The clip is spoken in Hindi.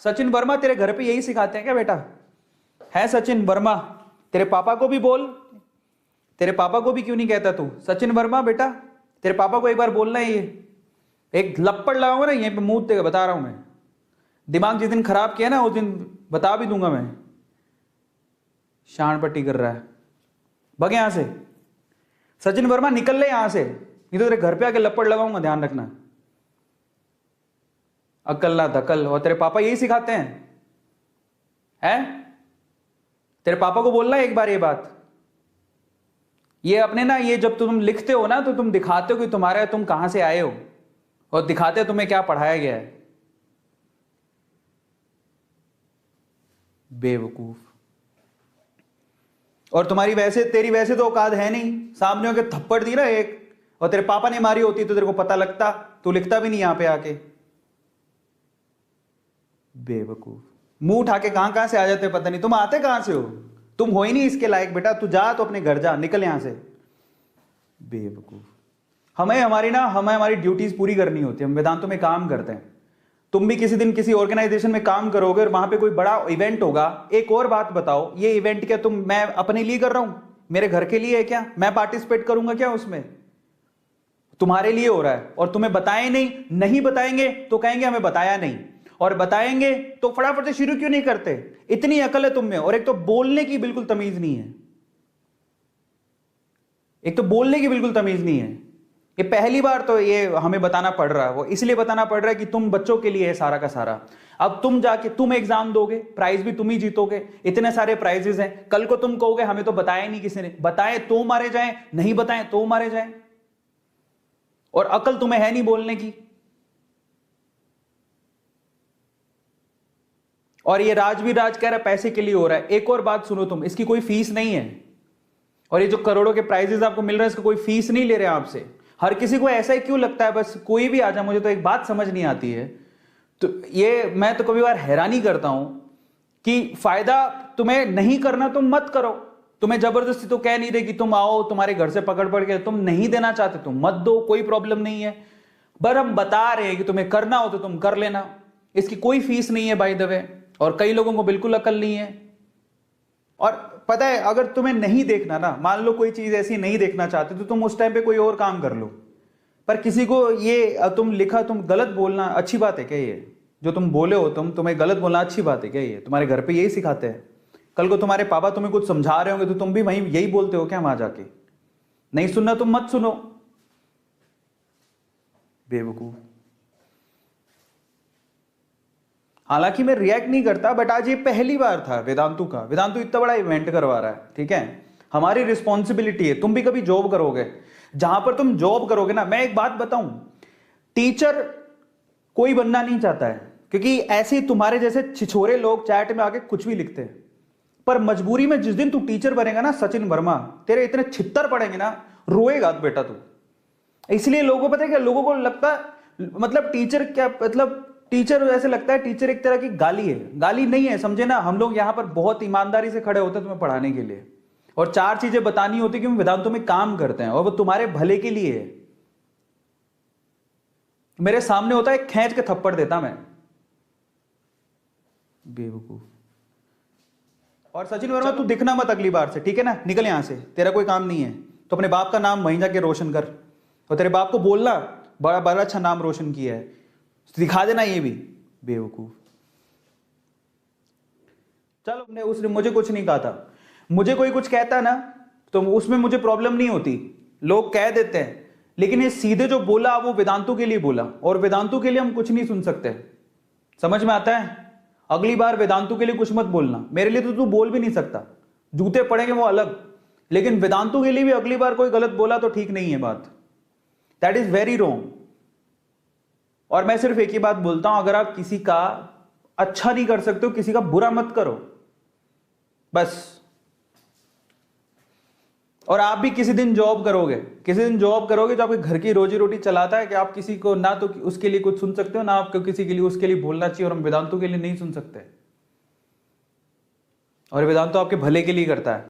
सचिन वर्मा तेरे घर पे यही सिखाते हैं क्या बेटा? है सचिन वर्मा? तेरे पापा को भी बोल, तेरे पापा को भी क्यों नहीं कहता तू सचिन वर्मा? बेटा तेरे पापा को एक बार बोलना है, ये एक लपड़ लगाऊंगा ना यहीं पे मुंह देगा, बता रहा हूं मैं। दिमाग जिस दिन खराब किया ना उस दिन बता भी दूंगा मैं। शान पट्टी कर रहा है, भग यहां से। सचिन वर्मा निकल ले यहां से, नहीं तो तेरे घर पे आके लपड़ लगाऊंगा, ध्यान रखना। अक्ल ना धकल, और तेरे पापा यही सिखाते हैं? तेरे पापा को बोलना है एक बार ये बात। ये अपने ना, ये जब तुम लिखते हो ना तो तुम दिखाते हो कि तुम्हारा तुम कहां से आए हो, और दिखाते हो तुम्हें क्या पढ़ाया गया है। बेवकूफ। और तुम्हारी वैसे, तेरी वैसे तो औकात है नहीं, सामने होकर थप्पड़ दी ना एक, और तेरे पापा ने मारी होती तो तेरे को पता लगता, तू लिखता भी नहीं यहां पे आके। बेवकूफ, मुंह उठा के कहां कहां से आ जाते पता नहीं। तुम आते कहां से हो? तुम हो ही नहीं इसके लायक बेटा, तू जा तो अपने घर जा, निकल यहां से। बेवकूफ। हमें हमारी ड्यूटीज पूरी करनी होती है, हम वेदांतों में काम करते हैं। तुम भी किसी दिन किसी ऑर्गेनाइजेशन में काम करोगे और वहां पे कोई बड़ा इवेंट होगा। एक और बात बताओ, ये इवेंट क्या मैं अपने लिए कर रहा हूं? मेरे घर के लिए है क्या? मैं पार्टिसिपेट करूंगा क्या उसमें? तुम्हारे लिए हो रहा है, और तुम्हें बताए नहीं बताएंगे तो कहेंगे हमें बताया नहीं, और बताएंगे तो फटाफट से शुरू क्यों नहीं करते? इतनी अकल है तुम में, और एक तो बोलने की बिल्कुल तमीज नहीं है। एक तो बोलने की बिल्कुल तमीज नहीं है। ये पहली बार तो ये हमें बताना पड़ रहा है, वो इसलिए बताना पड़ रहा है कि तुम बच्चों के लिए है सारा का सारा। अब तुम जाके तुम एग्जाम दोगे, प्राइज भी तुम ही जीतोगे, इतने सारे प्राइजेस हैं। कल को तुम कहोगे हमें तो बताया नहीं किसी ने, बताए तो मारे जाएं, नहीं बताएं तो मारे जाएं। और अकल तुम्हें है नहीं बोलने की। और ये राज भी राज कह रहा है पैसे के लिए हो रहा है। एक और बात सुनो तुम, इसकी कोई फीस नहीं है, और ये जो करोड़ों के प्राइजेस आपको मिल रहे हैं इसका कोई फीस नहीं ले रहे आपसे। हर किसी को ऐसा ही क्यों लगता है बस कोई भी आ जाए? मुझे तो एक बात समझ नहीं आती है, तो ये मैं तो कभी बार हैरानी करता हूं कि फायदा तुम्हें नहीं करना तुम मत करो। तुम्हें जबरदस्ती तो कह नहीं रहे कि तुम आओ, तुम्हारे घर से पकड़ पड़ के तुम नहीं देना चाहते तुम मत दो, कोई प्रॉब्लम नहीं है। पर हम बता रहे हैं कि तुम्हें करना हो तो तुम कर लेना, इसकी कोई फीस नहीं है बाय द वे। और कई लोगों को बिल्कुल अकल नहीं है। और पता है, अगर तुम्हें नहीं देखना ना, मान लो कोई चीज ऐसी नहीं देखना चाहते तो तुम उस टाइम पे कोई और काम कर लो। पर किसी को ये तुम लिखा, तुम गलत बोलना अच्छी बात है क्या? ये जो तुम बोले हो तुम्हें गलत बोलना अच्छी बात है क्या? ये तुम्हारे घर पे यही सिखाते हैं? कल को तुम्हारे पापा तुम्हें कुछ समझा रहे होंगे तो तुम भी वहीं यही बोलते हो क्या वहां जाके? नहीं सुनना तुम मत सुनो, बेवकूफ। हालांकि मैं रिएक्ट नहीं करता, बट आज ये पहली बार था वेदांतु का। वेदांतु इतना बड़ा इवेंट करवा रहा है, ठीक है? हमारी रिस्पॉन्सिबिलिटी है। तुम भी कभी जॉब करोगे, जहां पर तुम जॉब करोगे ना, मैं एक बात बताऊं, टीचर कोई बनना नहीं चाहता है, क्योंकि ऐसे तुम्हारे जैसे छिछोरे लोग चैट में आके कुछ भी लिखते हैं। पर मजबूरी में जिस दिन तू टीचर बनेगा ना सचिन वर्मा, तेरे इतने छित्तर पड़ेंगे ना, रोएगा बेटा तू। इसलिए लोगों को पता है क्या, लोगों को लगता है मतलब टीचर क्या, मतलब टीचर ऐसे लगता है टीचर एक तरह की गाली है। गाली नहीं है, समझे ना। हम लोग यहां पर बहुत ईमानदारी से खड़े होते हैं तुम्हें पढ़ाने के लिए, और चार चीजें बतानी होती कि हम वेदांतों में काम करते हैं और वो तुम्हारे भले के लिए है। मेरे सामने होता है खींच के थप्पड़ देता मैं, बेवकूफ। और सचिन वर्मा तू दिखना मत अगली बार से, ठीक है ना? निकल यहां से, तेरा कोई काम नहीं है। तो अपने बाप का नाम वहीं जाके रोशन कर, और तेरे बाप को बोलना बड़ा बड़ा अच्छा नाम रोशन किया है, दिखा देना ये भी, बेवकूफ। चलो, उसने मुझे कुछ नहीं कहा था। मुझे कोई कुछ कहता ना तो उसमें मुझे प्रॉब्लम नहीं होती, लोग कह देते हैं। लेकिन ये सीधे जो बोला वो वेदांतु के लिए बोला, और वेदांतु के लिए हम कुछ नहीं सुन सकते। समझ में आता है? अगली बार वेदांतु के लिए कुछ मत बोलना। मेरे लिए तो तू बोल भी नहीं सकता, जूते पड़ेंगे वो अलग, लेकिन वेदांतु के लिए भी अगली बार कोई गलत बोला तो ठीक नहीं है बात। That is very wrong. और मैं सिर्फ एक ही बात बोलता हूं, अगर आप किसी का अच्छा नहीं कर सकते हो, किसी का बुरा मत करो बस। और आप भी किसी दिन जॉब करोगे, जो आपके घर की रोजी रोटी चलाता है, कि आप किसी को ना तो उसके लिए कुछ सुन सकते हो, ना आपको किसी के लिए उसके लिए बोलना चाहिए। और हम वेदांतों के लिए नहीं सुन सकते, और वेदांत आपके भले के लिए करता है।